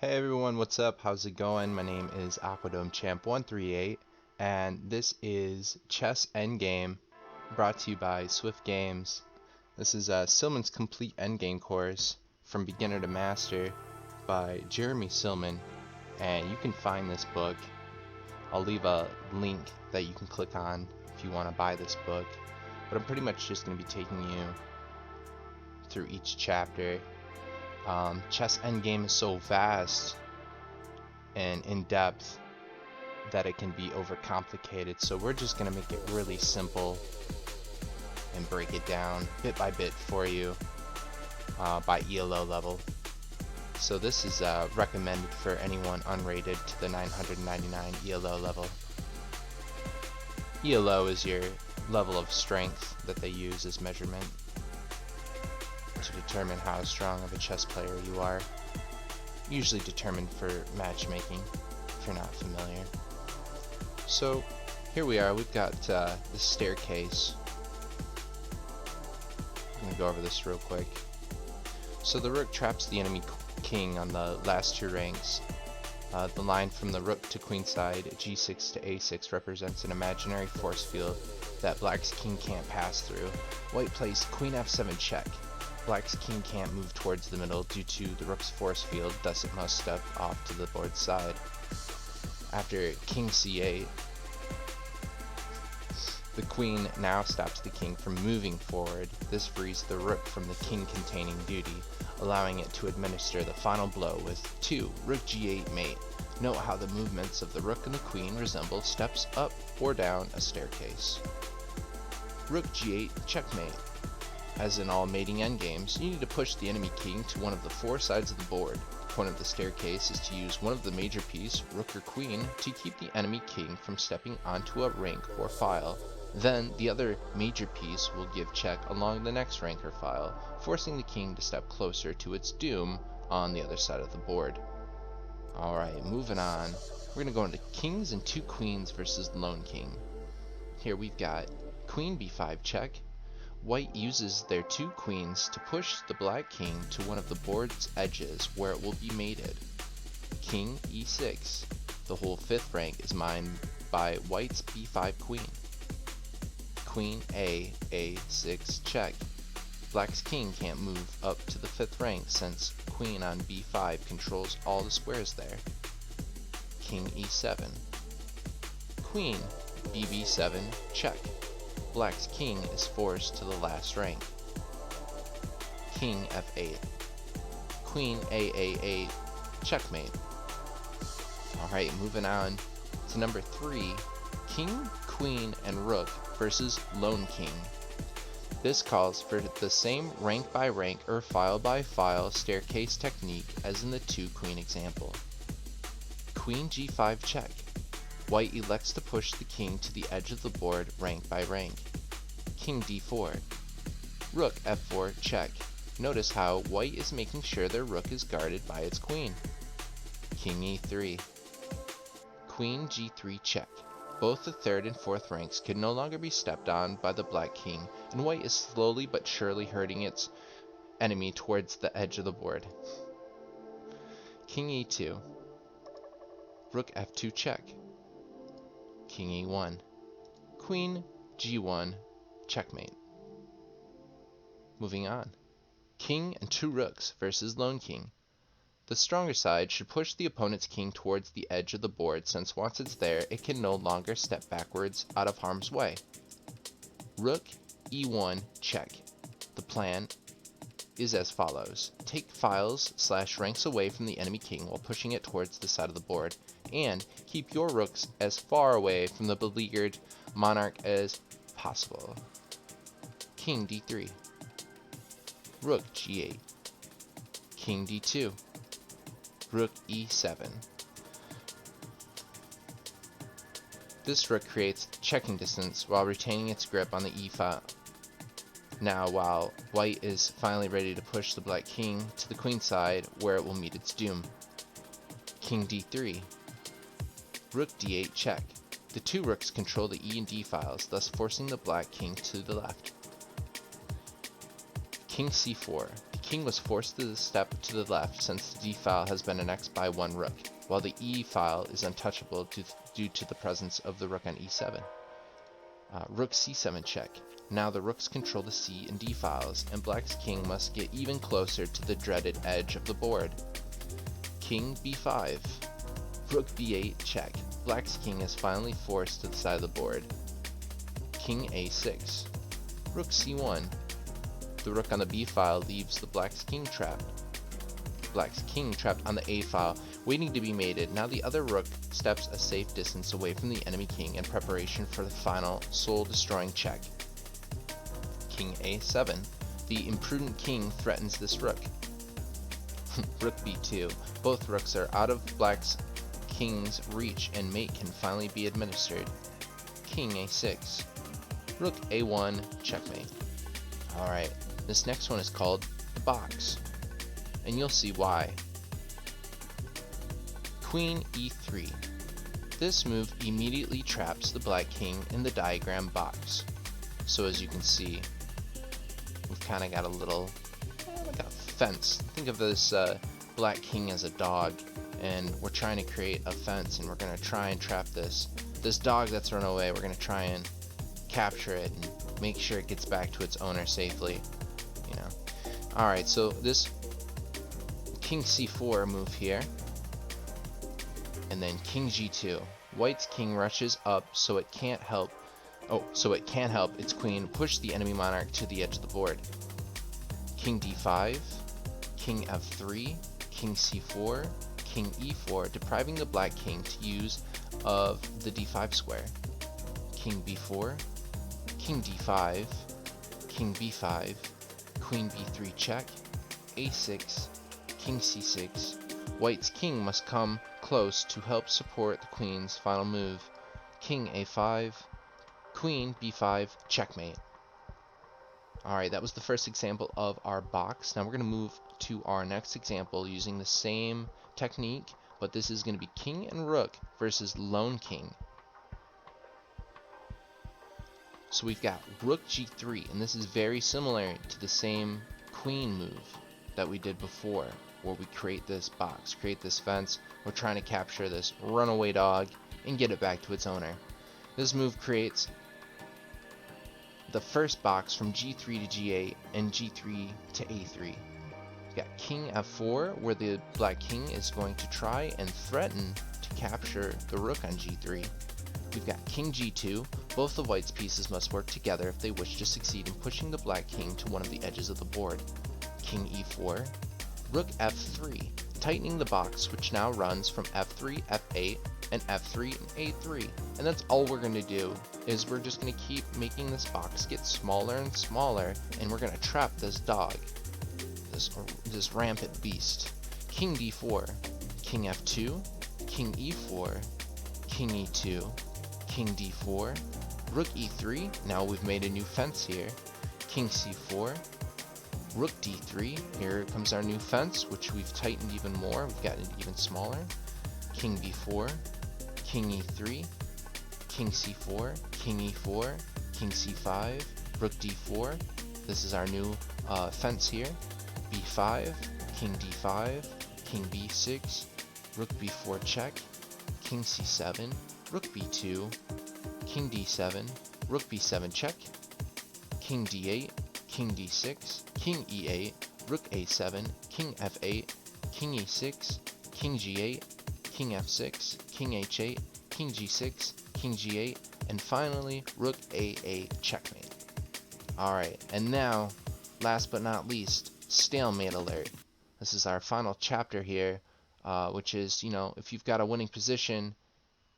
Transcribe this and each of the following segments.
Hey everyone, what's up? How's it going? My name is Aquadome Champ 138 and this is Chess Endgame brought to you by Swift Games. This is Silman's complete endgame course from beginner to master by Jeremy Silman, and you can find this book. I'll leave a link that you can click on if you want to buy this book, but I'm pretty much just going to be taking you through each chapter. Chess Endgame is so vast and in-depth that it can be overcomplicated, so we're just going to make it really simple and break it down bit by bit for you by ELO level. So this is recommended for anyone unrated to the 999 ELO level. ELO is your level of strength that they use as measurement to determine how strong of a chess player you are. Usually determined for matchmaking, if you're not familiar. So here we are, we've got the staircase. I'm going to go over this real quick. So the rook traps the enemy king on the last two ranks. The line from the rook to queenside, g6 to a6, represents an imaginary force field that black's king can't pass through. White plays queen f7 check. Black's king can't move towards the middle due to the rook's force field, thus it must step off to the board's side. After king c8, the queen now stops the king from moving forward. This frees the rook from the king-containing duty, allowing it to administer the final blow with 2 rook g8 mate. Note how the movements of the rook and the queen resemble steps up or down a staircase. Rook g8 checkmate. As in all mating endgames, you need to push the enemy king to one of the 4 sides of the board. The point of the staircase is to use one of the major piece, rook or queen, to keep the enemy king from stepping onto a rank or file. Then, the other major piece will give check along the next rank or file, forcing the king to step closer to its doom on the other side of the board. Alright, moving on. We're going to go into kings and 2 queens versus lone king. Here we've got queen b5 check. White uses their 2 queens to push the black king to one of the board's edges where it will be mated. King e6. The whole 5th rank is mined by white's b5 queen. Queen a6 check. Black's king can't move up to the 5th rank since queen on b5 controls all the squares there. King e7. Queen bb7 check. Black's king is forced to the last rank. King f8. Queen aa8 checkmate. Alright, moving on to number 3. King, queen, and rook versus lone king. This calls for the same rank by rank or file by file staircase technique as in the 2 queen example. Queen g5 check. White elects to push the king to the edge of the board rank by rank. King d4. Rook f4 check. Notice how white is making sure their rook is guarded by its queen. King e3. Queen g3 check. Both the 3rd and 4th ranks can no longer be stepped on by the black king, and white is slowly but surely herding its enemy towards the edge of the board. King e2. Rook f2 check. King e1. Queen g1 checkmate. Moving on. King and 2 rooks versus lone king. The stronger side should push the opponent's king towards the edge of the board, since once it's there, it can no longer step backwards out of harm's way. Rook e1 check. The plan is as follows. Take files/ranks away from the enemy king while pushing it towards the side of the board, and keep your rooks as far away from the beleaguered monarch as possible. King d3. Rook g8. King d2. Rook e7. This rook creates checking distance while retaining its grip on the e file. Now, while white is finally ready to push the black king to the queen side where it will meet its doom. King d3. Rook d8 check. The 2 rooks control the e and d files, thus forcing the black king to the left. King c4. The King was forced to step to the left since the d file has been annexed by one rook, while the e file is untouchable due to the presence of the rook on e7. Rook c7 check. Now the rooks control the c and d files, and black's king must get even closer to the dreaded edge of the board. King b5. Rook b8 check. Black's king is finally forced to the side of the board. King a6. Rook c1. The rook on the b file leaves the black's king trapped. Black's king trapped on the a file, waiting to be mated. Now the other rook steps a safe distance away from the enemy king in preparation for the final soul-destroying check. King a7. The imprudent king threatens this rook. Rook b2. Both rooks are out of black's king's reach and mate can finally be administered. King a6. Rook a1, checkmate. Alright, this next one is called the box, and you'll see why. Queen e3. This move immediately traps the black king in the diagram box. So as you can see, we've kind of got a little, like a fence. Think of this black king as a dog, and we're trying to create a fence, and we're going to try and trap this dog that's run away. We're going to try and capture it and make sure it gets back to its owner safely, you know. Alright, so this king c4 move here, and then king g2. White's king rushes up so it can't help its queen push the enemy monarch to the edge of the board. King d5, king f3, king c4, king e4, depriving the black king to use of the d5 square. King b4, king d5, king b5, queen b3 check, a6, king c6. White's king must come close to help support the queen's final move. King a5, queen b5, checkmate. Alright, that was the first example of our box. Now we're going to move to our next example using the same technique, but this is going to be king and rook versus lone king. So we've got rook g3, and this is very similar to the same queen move that we did before, where we create this box, create this fence. We're trying to capture this runaway dog and get it back to its owner. This move creates the first box from g3 to g8 and g3 to a3. We've got king f4, where the black king is going to try and threaten to capture the rook on g3. We've got king g2. Both of white's pieces must work together if they wish to succeed in pushing the black king to one of the edges of the board. King e4. Rook f3, tightening the box, which now runs from f3, f8, and f3 and a3. And that's all we're going to do, is we're just going to keep making this box get smaller and smaller, and we're going to trap this dog, this rampant beast. King d4, king f2, king e4, king e2, king d4, rook e3. Now we've made a new fence here. King c4, rook d3. Here comes our new fence, which we've tightened even more. We've gotten it even smaller. King b4, king e3, king c4, king e4, king c5, rook d4. This is our new fence here. b5, king d5, king b6, rook b4 check, king c7, rook b2, king d7, rook b7 check, king d8, king d6, king e8, rook a7, king f8, king e6, king g8, king f6, king h8, king g6, king g8, and finally rook a8, checkmate. Alright, and now, last but not least, stalemate alert. This is our final chapter here, which is, if you've got a winning position,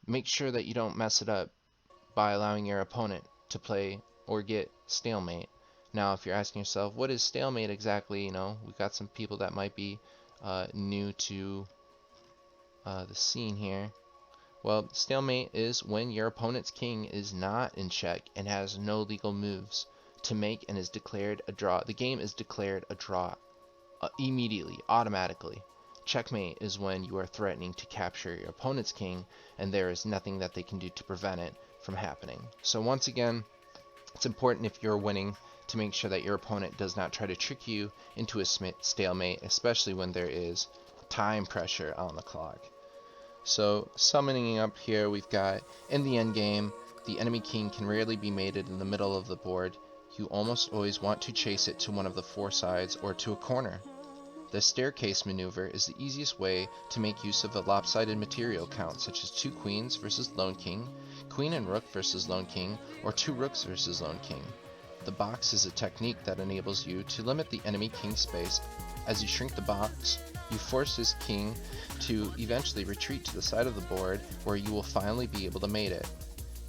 make sure that you don't mess it up by allowing your opponent to play or get stalemate. Now, if you're asking yourself, what is stalemate exactly? We've got some people that might be new to the scene here. Well, stalemate is when your opponent's king is not in check and has no legal moves to make and is declared a draw. The game is declared a draw immediately, automatically. Checkmate is when you are threatening to capture your opponent's king and there is nothing that they can do to prevent it from happening. So once again, it's important, if you're winning, to make sure that your opponent does not try to trick you into a stalemate, especially when there is time pressure on the clock. So summoning up here, we've got in the end game, the enemy king can rarely be mated in the middle of the board. You almost always want to chase it to one of the four sides or to a corner. The staircase maneuver is the easiest way to make use of a lopsided material count, such as 2 queens versus lone king, queen and rook versus lone king, or 2 rooks versus lone king. The box is a technique that enables you to limit the enemy king's space. As you shrink the box, you force his king to eventually retreat to the side of the board where you will finally be able to mate it.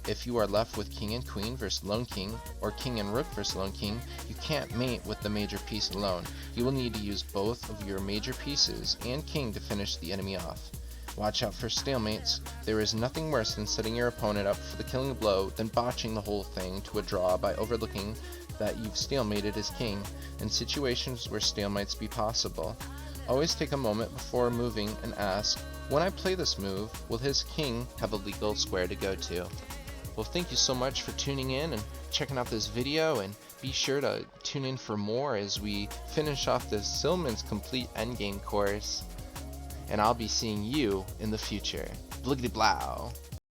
If you are left with king and queen versus lone king, or king and rook versus lone king, you can't mate with the major piece alone. You will need to use both of your major pieces and king to finish the enemy off. Watch out for stalemates. There is nothing worse than setting your opponent up for the killing blow than botching the whole thing to a draw by overlooking that you've stalemated his king, in situations where stalemates be possible. Always take a moment before moving and ask, when I play this move, will his king have a legal square to go to? Well, thank you so much for tuning in and checking out this video, and be sure to tune in for more as we finish off this Silman's Complete Endgame course, and I'll be seeing you in the future. Bliggity blow!